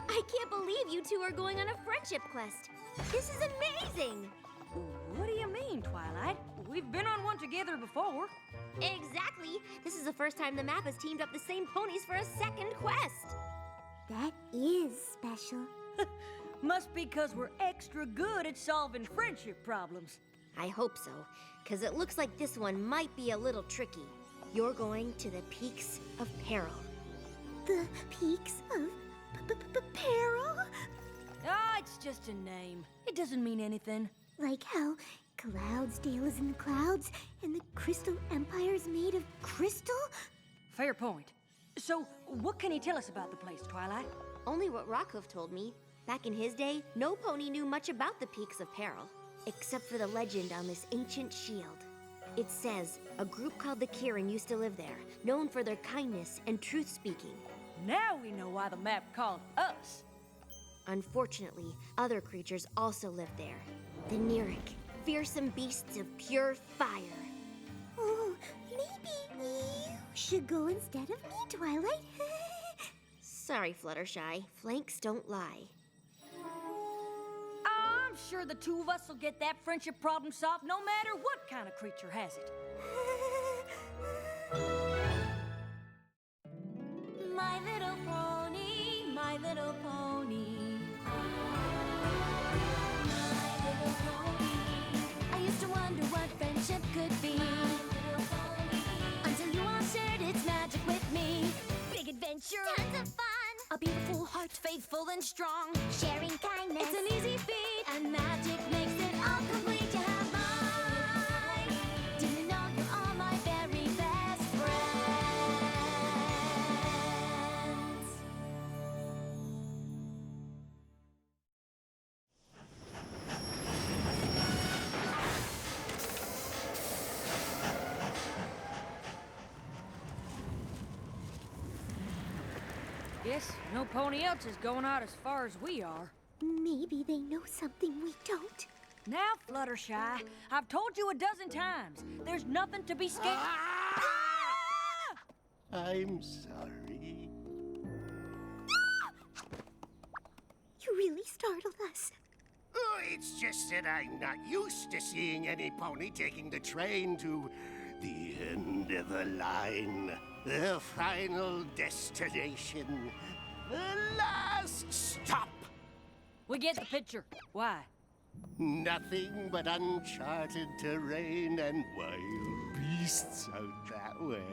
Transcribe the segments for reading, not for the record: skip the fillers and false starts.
I can't believe you two are going on a friendship quest. This is amazing! What do you mean, Twilight? We've been on one together before. Exactly! This is the first time the map has teamed up the same ponies for a second quest. That is special. Must be because we're extra good at solving friendship problems. I hope so, because it looks like this one might be a little tricky. You're going to the Peaks of Peril. The Peaks of Peril? Ah, it's just a name. It doesn't mean anything. Like how Cloudsdale is in the clouds and the Crystal Empire is made of crystal? Fair point. So, what can you tell us about the place, Twilight? Only what Rockhoof told me. Back in his day, no pony knew much about the Peaks of Peril, except for the legend on this ancient shield. It says a group called the Kirin used to live there, known for their kindness and truth-speaking. Now we know why the map called us. Unfortunately, other creatures also lived there. The Neric, fearsome beasts of pure fire. Oh, maybe you should go instead of me, Twilight. Sorry, Fluttershy. Flanks don't lie. I'm sure the two of us will get that friendship problem solved no matter what kind of creature has it. My little pony, my little pony. My little pony. I used to wonder what friendship could be. Until you all shared its magic with me. Big adventure. Tons of fun. A beautiful heart, faithful and strong. Sharing kindness. It's an easy feat. And magic makes it all complete. You have mine. Do you know you're all my very best friends? Guess no pony else is going out as far as we are. Maybe they know something we don't. Now, Fluttershy, I've told you a dozen times, there's nothing to be scared. I'm sorry. You really startled us. Oh, it's just that I'm not used to seeing any pony taking the train to the end of the line. The final destination. The last stop. We get the picture. Why? Nothing but uncharted terrain and wild beasts out that way.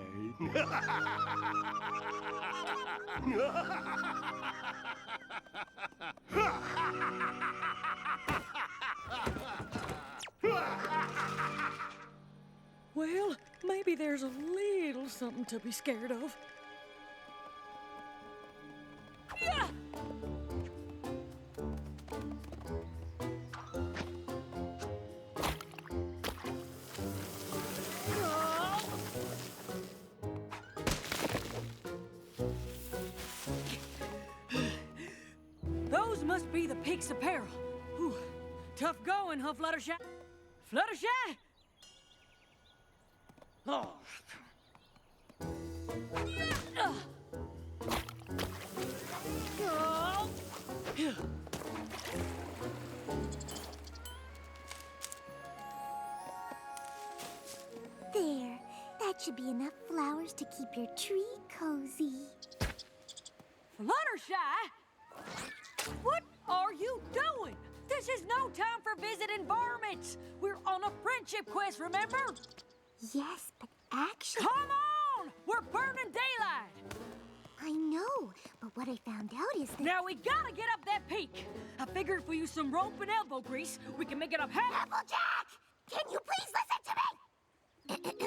Well, maybe there's a little something to be scared of. Yeah! Those must be the Peaks of Peril. Whew. Tough going, huh, Fluttershy? Fluttershy? Oh. There. That should be enough flowers to keep your tree cozy. Fluttershy? What are you doing? This is no time for visiting varmints. We're on a friendship quest, remember? Yes, but actually... Come on! We're burning daylight! I know, but what I found out is that... Now we gotta get up that peak. I figured if we use some rope and elbow grease, we can make it up half... Applejack! Can you please listen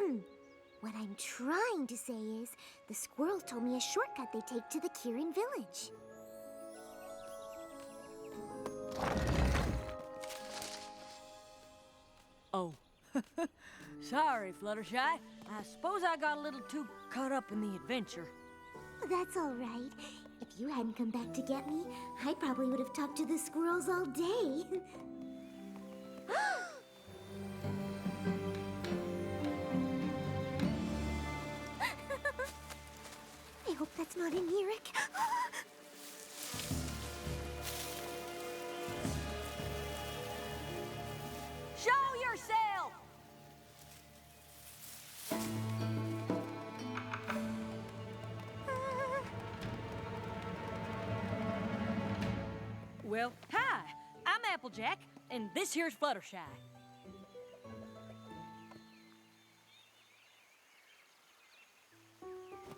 to me? What I'm trying to say is, the squirrels told me a shortcut they take to the Kirin village. Oh. Sorry, Fluttershy. I suppose I got a little too caught up in the adventure. That's all right. If you hadn't come back to get me, I probably would have talked to the squirrels all day. I hope that's not an Eric. well, hi. I'm Applejack, and this here's Fluttershy.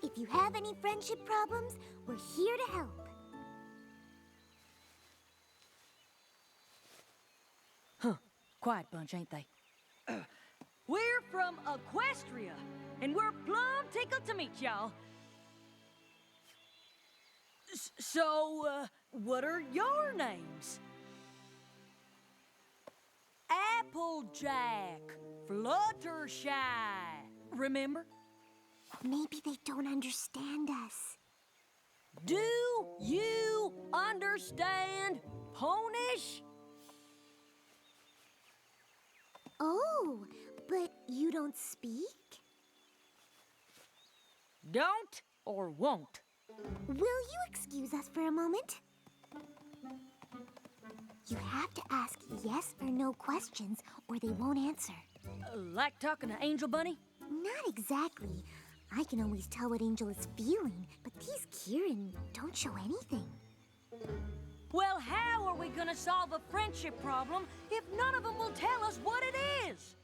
If you have any friendship problems, we're here to help. Huh. Quiet bunch, ain't they? We're from Equestria, and we're plumb tickled to meet y'all. So, what are your names? Applejack, Fluttershy. Remember? Maybe they don't understand us. Do you understand Ponish? Oh, but you don't speak? Don't or won't? Will you excuse us for a moment? You have to ask yes or no questions, or they won't answer. Like talking to Angel Bunny? Not exactly. I can always tell what Angel is feeling, but these Kieran don't show anything. Well, how are we gonna solve a friendship problem if none of them will tell us what it is?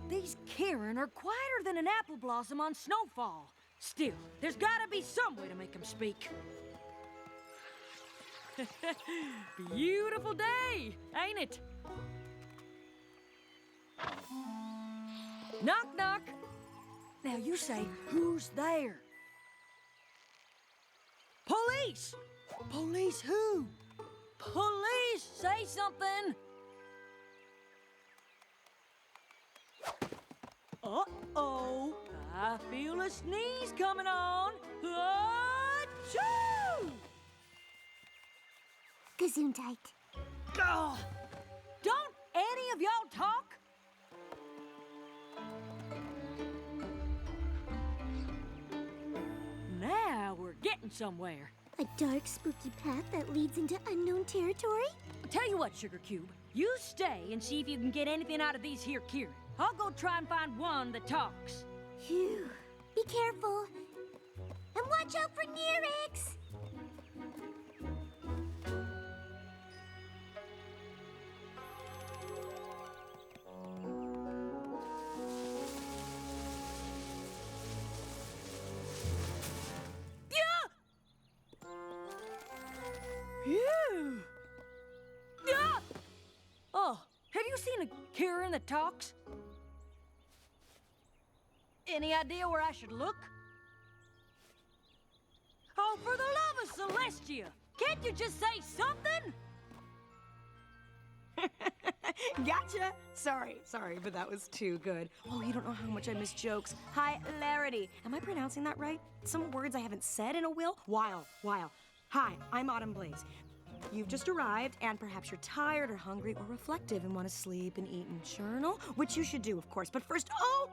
These Kieran are quieter than an apple blossom on snowfall. Still, there's gotta be some way to make them speak. Beautiful day, ain't it? Knock, knock. Now you say, who's there? Police! Police who? Police, say something! Uh-oh, I feel a sneeze coming on. Achoo! Gesundheit. Oh, don't any of y'all talk? Now we're getting somewhere. A dark, spooky path that leads into unknown territory? Tell you what, Sugar Cube, you stay and see if you can get anything out of these here Kieran. I'll go try and find one that talks. Phew. Be careful. And watch out for Nerix! Phew! Yeah! Oh, have you seen a Kieran that talks? Any idea where I should look? Oh, for the love of Celestia! Can't you just say something? Gotcha! Sorry, but that was too good. Oh, you don't know how much I miss jokes. Hilarity. Am I pronouncing that right? Some words I haven't said in a while. Hi, I'm Autumn Blaze. You've just arrived, and perhaps you're tired or hungry or reflective and want to sleep and eat and journal, which you should do, of course. But first, oh,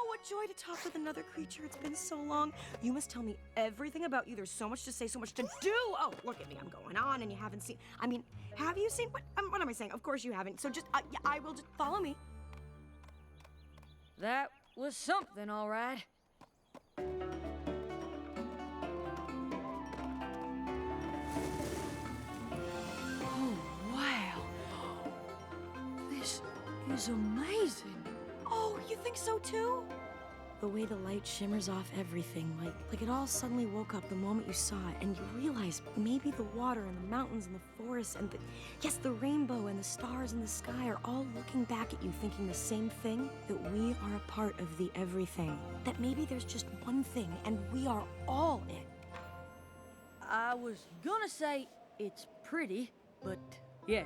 what joy to talk with another creature. It's been so long. You must tell me everything about you. There's so much to say, so much to do. Oh, look at me. I'm going on, and you haven't seen... I mean, have you seen... What am I saying? Of course you haven't. So just, I will just follow me. That was something, all right. Is amazing. Oh, you think so too? The way the light shimmers off everything, like it all suddenly woke up the moment you saw it, and you realize maybe the water and the mountains and the forests and the rainbow and the stars in the sky are all looking back at you thinking the same thing, that we are a part of the everything. That maybe there's just one thing and we are all it. I was gonna say it's pretty, but yeah.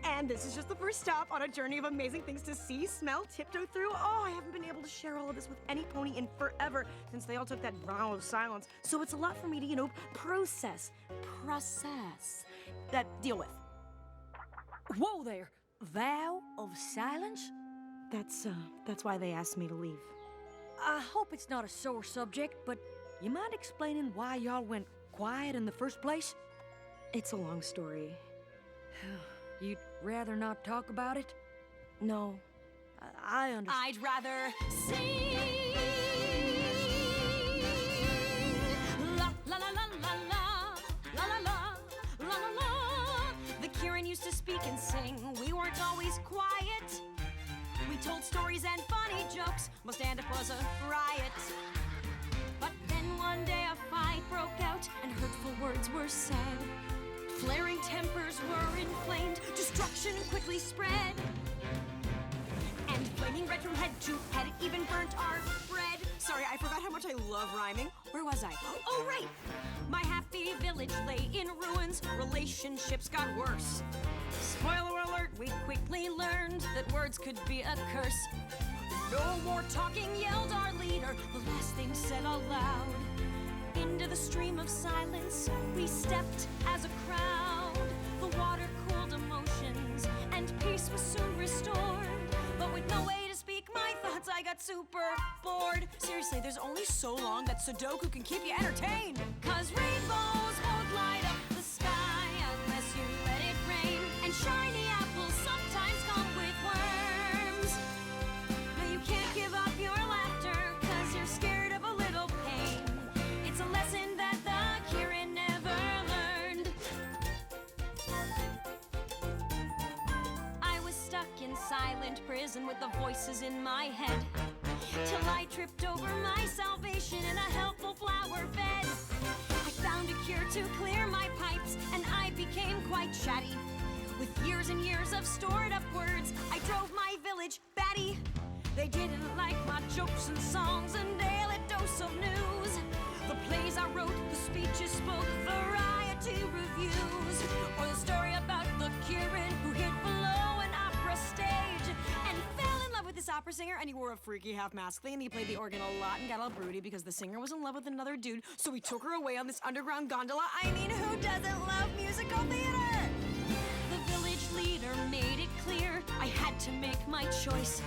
And this is just the first stop on a journey of amazing things to see, smell, tiptoe through. Oh, I haven't been able to share all of this with any pony in forever since they all took that vow of silence. So it's a lot for me to, process, deal with. Whoa there, vow of silence? That's why they asked me to leave. I hope it's not a sore subject, but you mind explaining why y'all went quiet in the first place? It's a long story. You'd rather not talk about it? No, I understand. I'd rather sing. La la la la la la la la la la la la. The Kieran used to speak and sing. We weren't always quiet. We told stories and funny jokes. My stand-up was a riot. But then one day a fight broke out and hurtful words were said. Flaring tempers were inflamed. Destruction quickly spread. And flaming red from head to head, it even burnt our bread. sorry, I forgot how much I love rhyming. Where was I? Oh, right! My happy village lay in ruins. Relationships got worse. Spoiler alert, we quickly learned that words could be a curse. No more talking, yelled our leader, the last thing said aloud. Into the stream of silence, we stepped as a crowd. The water cooled emotions, and peace was soon restored. But with no way to speak my thoughts, I got super bored. Seriously, there's only so long that Sudoku can keep you entertained. 'Cause rainbows won't light up the sky unless you let it rain. And shiny apples sometimes come with worms. No, you can't give up your laughter 'cause you're scared of a little pain. It's a lesson that the Kirin never learned. I was stuck in silent prison with the voices in my head, till I tripped over my salvation in a helpful flower bed. I found a cure to clear my pipes, and I became quite chatty. With years and years of stored up words, I drove my village batty. They didn't like my jokes and songs and daily dose of news. The plays I wrote, the speeches spoke, variety reviews. Or the story about the Kirin who hid below an opera stage and fell in love with this opera singer, and he wore a freaky half mask thing, and he played the organ a lot and got all broody because the singer was in love with another dude, so he took her away on this underground gondola. I mean, who doesn't love musical theater? The village leader made it clear I had to make my choice.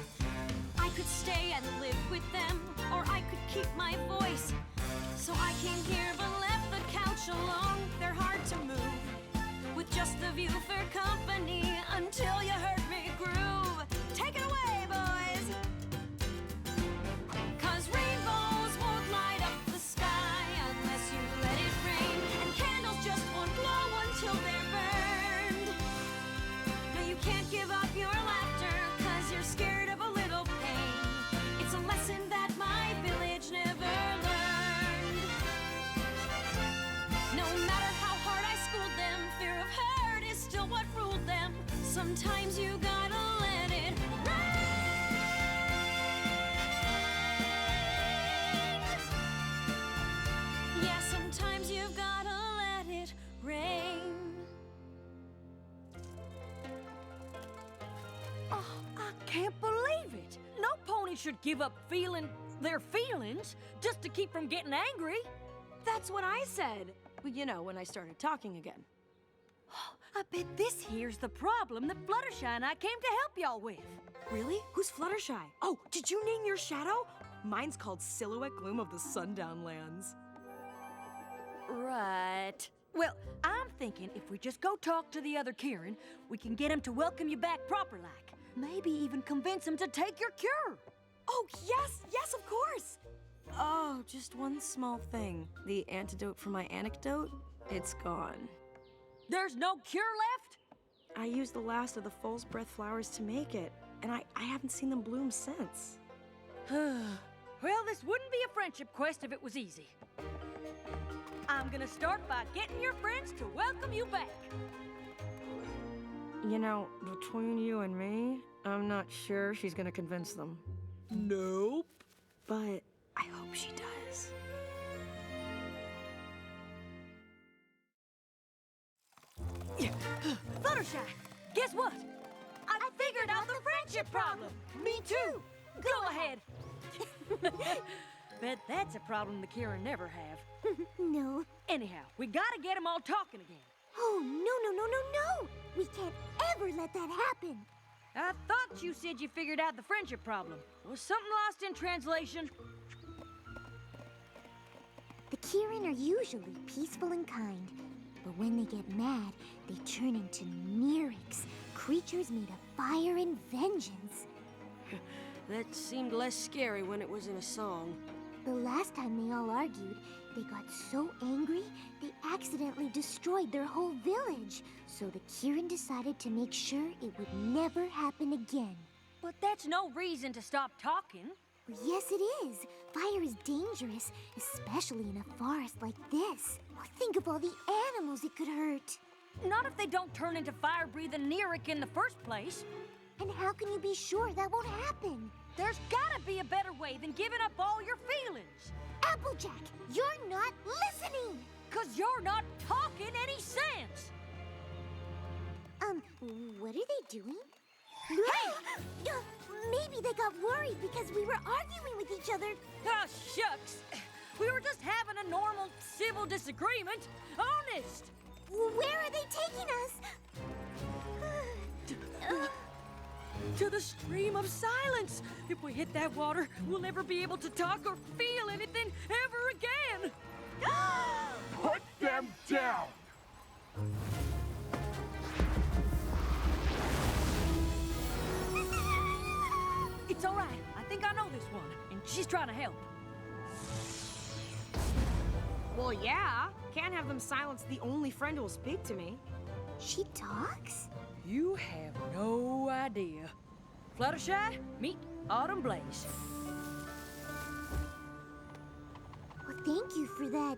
I could stay and live with them, or I could keep my voice. So I came here but left the couch alone. They're hard to move, with just the view for company, until you heard me groove. Take it away, boys! 'Cause rainbows won't light up the sky unless you let it rain, and candles just won't glow until they're burned. No, you can't give up your laughter 'cause you're scared of a little pain. It's a lesson that my village never learned. No matter how hard I schooled them, fear of hurt is still what ruled them. Sometimes you gotta let it rain. Yeah, sometimes you've gotta let it rain. Oh, I can't believe it. No pony should give up feeling their feelings just to keep from getting angry. That's what I said. Well, you know, when I started talking again. I bet this here's the problem that Fluttershy and I came to help y'all with. Really? Who's Fluttershy? Oh, did you name your shadow? Mine's called Silhouette Gloom of the Sundown Lands. Right. Well, I'm thinking if we just go talk to the other Kirin, we can get him to welcome you back proper-like. Maybe even convince him to take your cure. Oh, yes, of course. Oh, just one small thing. The antidote for my anecdote, it's gone. There's no cure left? I used the last of the false breath flowers to make it, and I haven't seen them bloom since. Well, this wouldn't be a friendship quest if it was easy. I'm gonna start by getting your friends to welcome you back. You know, between you and me, I'm not sure she's gonna convince them. Nope. But I hope she does. Fluttershy, guess what? I figured out the friendship problem. Me too. Go ahead. Bet that's a problem the Kirin never have. No. Anyhow, we gotta get them all talking again. Oh, no. We can't ever let that happen. I thought you said you figured out the friendship problem. Was something lost in translation? The Kirin are usually peaceful and kind. But when they get mad, they turn into Neeriks, creatures made of fire and vengeance. That seemed less scary when it was in a song. The last time they all argued, they got so angry, they accidentally destroyed their whole village. So the Kieran decided to make sure it would never happen again. But that's no reason to stop talking. Yes, it is. Fire is dangerous, especially in a forest like this. Think of all the animals it could hurt. Not if they don't turn into fire-breathing Neerik in the first place. And how can you be sure that won't happen? There's gotta be a better way than giving up all your feelings. Applejack, you're not listening! 'Cause you're not talking any sense. What are they doing? Hey! Maybe they got worried because we were arguing with each other. Ah, shucks. We were just having a normal civil disagreement. Honest. Where are they taking us? To the stream of silence. If we hit that water, we'll never be able to talk or feel anything ever again. Put them down! It's all right. I think I know this one, and she's trying to help. Well, yeah. Can't have them silence the only friend who'll speak to me. She talks? You have no idea. Fluttershy, meet Autumn Blaze. Well, thank you for that,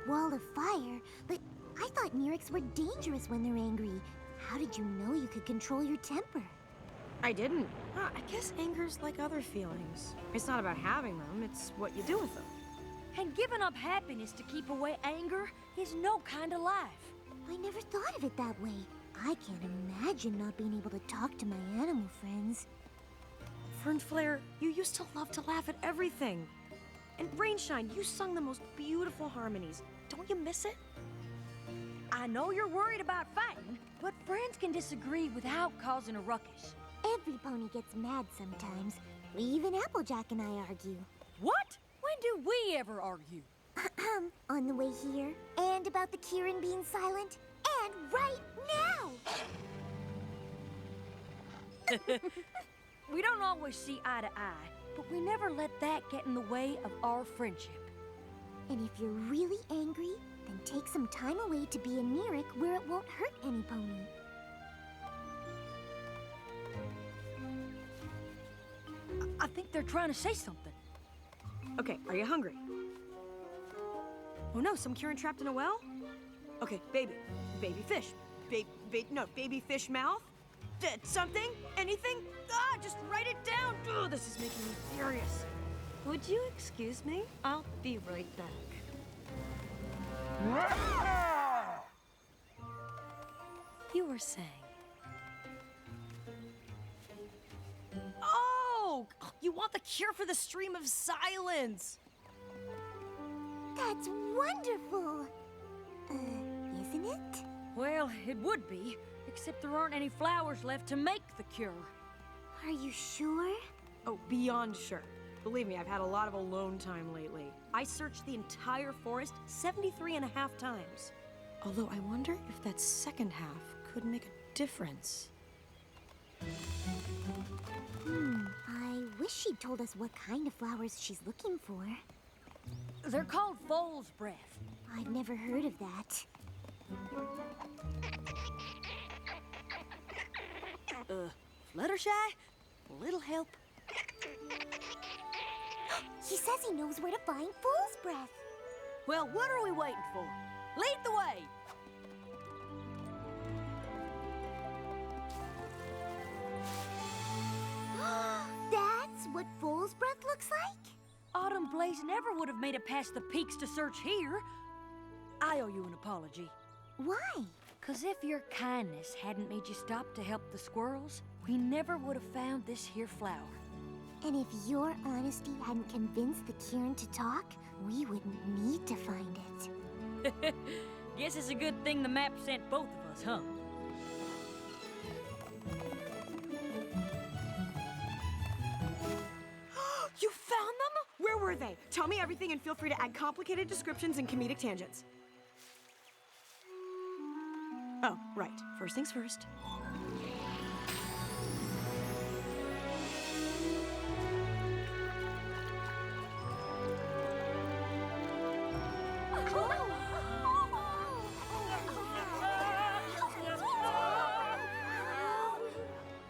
wall of fire. But I thought Neeriks were dangerous when they're angry. How did you know you could control your temper? I didn't. I guess anger's like other feelings. It's not about having them, it's what you do with them. And giving up happiness to keep away anger is no kind of life. I never thought of it that way. I can't imagine not being able to talk to my animal friends. Fernflare, you used to love to laugh at everything. And Rainshine, you sung the most beautiful harmonies. Don't you miss it? I know you're worried about fighting, but friends can disagree without causing a ruckus. Every pony gets mad sometimes. Even Applejack and I argue. What? When do we ever argue? On the way here, and about the Kieran being silent, and right now! We don't always see eye to eye, but we never let that get in the way of our friendship. And if you're really angry, then take some time away to be a Neerik where it won't hurt any pony. I think they're trying to say something. Okay, are you hungry? Oh no, some Kieran trapped in a well? Okay, baby fish. Baby fish mouth? Something? Anything? Just write it down! Ugh, this is making me furious. Would you excuse me? I'll be right back. You were saying... Oh! You want the cure for the stream of silence! That's wonderful! Isn't it? Well, it would be, except there aren't any flowers left to make the cure. Are you sure? Oh, beyond sure. Believe me, I've had a lot of alone time lately. I searched the entire forest 73.5 times. Although I wonder if that second half could make a difference. I wish she'd told us what kind of flowers she's looking for. They're called foal's breath. I've never heard of that. Fluttershy? A little help? He says he knows where to find fool's breath. Well, what are we waiting for? Lead the way! That's what fool's breath looks like? Autumn Blaze never would have made it past the peaks to search here. I owe you an apology. Why? 'Cause if your kindness hadn't made you stop to help the squirrels, we never would have found this here flower. And if your honesty hadn't convinced the Kieran to talk, we wouldn't need to find it. Guess it's a good thing the map sent both of us, huh? You found them? Where were they? Tell me everything and feel free to add complicated descriptions and comedic tangents. Oh, right. First things first.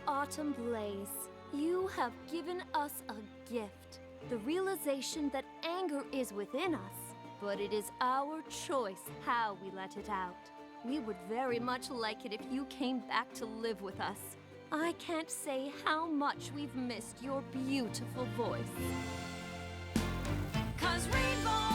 Autumn Blaze, you have given us a gift. The realization that anger is within us, but it is our choice how we let it out. We would very much like it if you came back to live with us. I can't say how much we've missed your beautiful voice. 'Cause Rainbow